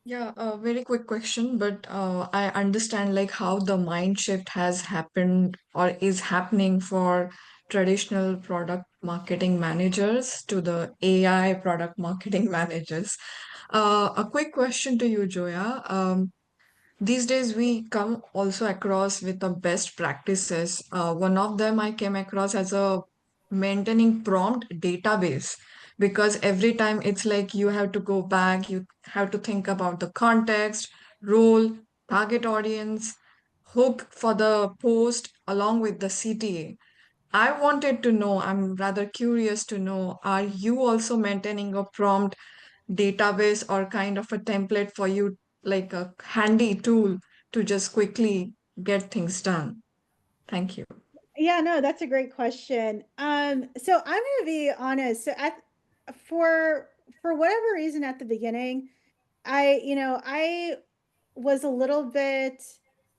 Yeah, a very quick question, but I understand like how the mind shift has happened or is happening for traditional product marketing managers to the AI product marketing managers. A quick question to you, Joya. These days, we come also across with the best practices. One of them I came across as a maintaining prompt database, because every time it's like you have to go back, you have to think about the context, role, target audience, hook for the post, along with the CTA. I wanted to know, I'm rather curious to know, are you also maintaining a prompt database or kind of a template for you, like a handy tool to just quickly get things done? Thank you. Yeah, no, that's a great question. So I'm gonna be honest. For for whatever reason at the beginning, I was a little bit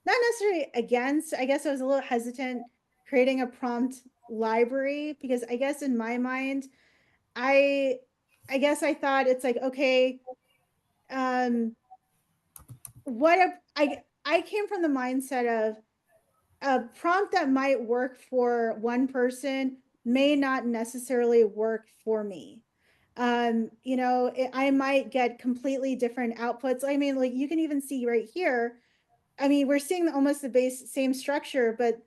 not necessarily against, I guess I was a little hesitant creating a prompt library because I guess in my mind, I I guess I thought it's like, okay, um, what if I came from the mindset of a prompt that might work for one person may not necessarily work for me. I might get completely different outputs. I mean, like you can even see right here. I mean, we're seeing almost the same structure, but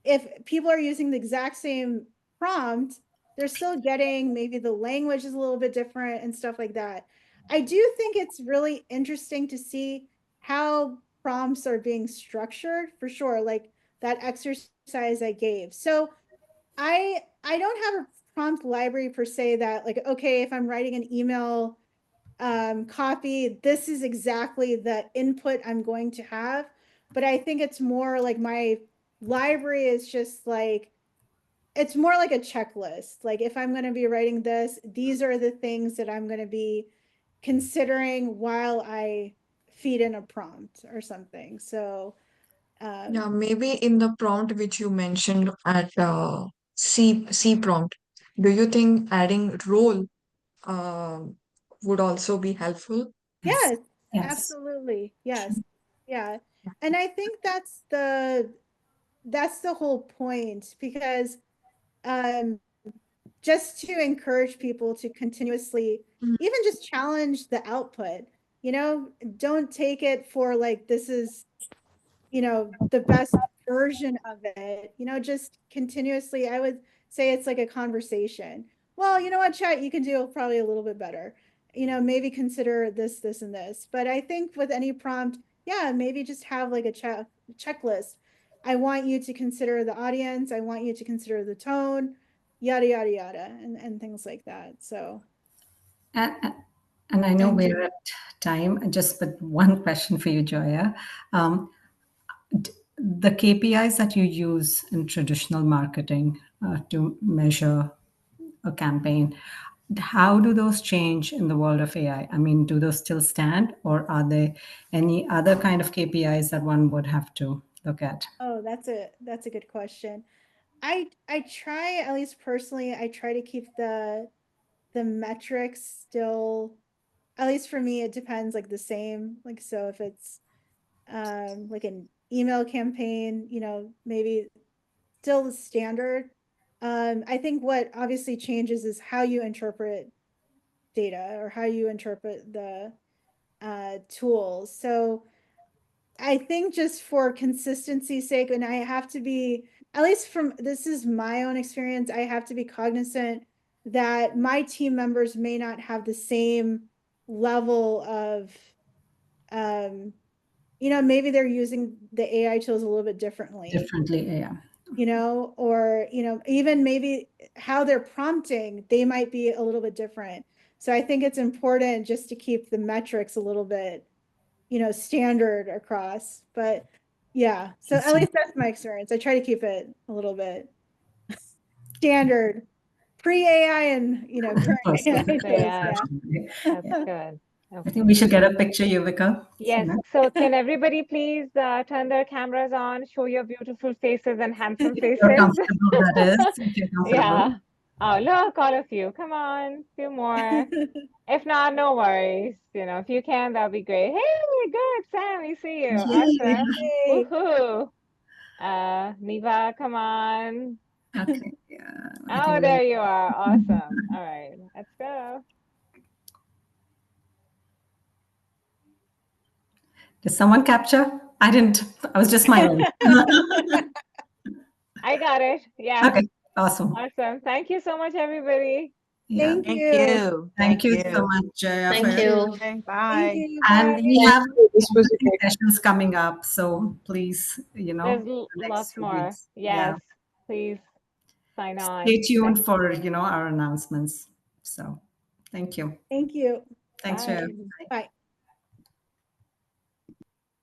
if people are using the exact same prompt, they're still getting maybe the language is a little bit different and stuff like that. I do think it's really interesting to see how prompts are being structured for sure, like that exercise I gave. So I don't have a prompt library per se that like, okay, if I'm writing an email copy, this is exactly the input I'm going to have. But I think it's more like my library is just like, it's more like a checklist. Like if I'm going to be writing this, these are the things that I'm going to be considering while I feed in a prompt or something. So, Yeah, um, maybe in the prompt which you mentioned at C prompt, do you think adding role uh, would also be helpful? yes, Yes. absolutely. Yes. Yeah. And I think that's the whole point because um just to encourage people to continuously Mm. even just challenge the output, don't take it for like this is the best version of it, just continuously. I would say it's like a conversation. Well, you know what, chat, you can do probably a little bit better. Maybe consider this and this. But I think with any prompt, yeah, maybe just have like a checklist. I want you to consider the audience. I want you to consider the tone. yada, yada, yada, and things like that. So, And, and I know Thank we're at time, just but one question for you, Joya. Um, the KPIs that you use in traditional marketing to measure a campaign, how do those change in the world of AI? I mean, do those still stand, or are there any other kind of KPIs that one would have to look at? oh, that's a good question. I try, at least personally, I try to keep the metrics still, at least for me, it depends, like the same. Like, so if it's like an email campaign, you know, maybe still the standard. I think what obviously changes is how you interpret data or how you interpret the tools. So I think just for consistency's sake, and I have to be, at least from, this is my own experience, I have to be cognizant that my team members may not have the same level of, you know, maybe they're using the AI tools a little bit differently, Yeah. you know, or, you know, even maybe how they're prompting, they might be a little bit different. So I think it's important just to keep the metrics a little bit, you know, standard across. But yeah, so at least that's my experience. I try to keep it a little bit standard, pre-AI and, you know, current AI. Yeah. Yeah. That's good. I think we should get a picture, Uvika. Yes. So can everybody please turn their cameras on, show your beautiful faces and handsome If you're faces? comfortable, that is. If you're comfortable. Yeah. Oh, look, all of you. Come on, few more. If not, no worries. You know, if you can, that'll be great. Hey, good, Sam, we see you. Awesome. Yay. Woohoo. Neva, come on. Okay. Yeah. I Oh, think there you are. Awesome. All right, let's go. did someone capture? I didn't. I was just smiling. I got it. Yeah. Okay. Awesome. Awesome. Thank you so much, everybody. Yeah. Thank Thank you. you. Thank you so much, Jaya. Thank for- you. Okay, Thank bye. you. And Bye. we have This was a interesting sessions coming up. So please, you know, There's the next lots 2 more. weeks. Yes. Please sign on. Stay tuned for, you know, our announcements. So thank you. Thank you. Thanks, Bye. Jaya. Bye.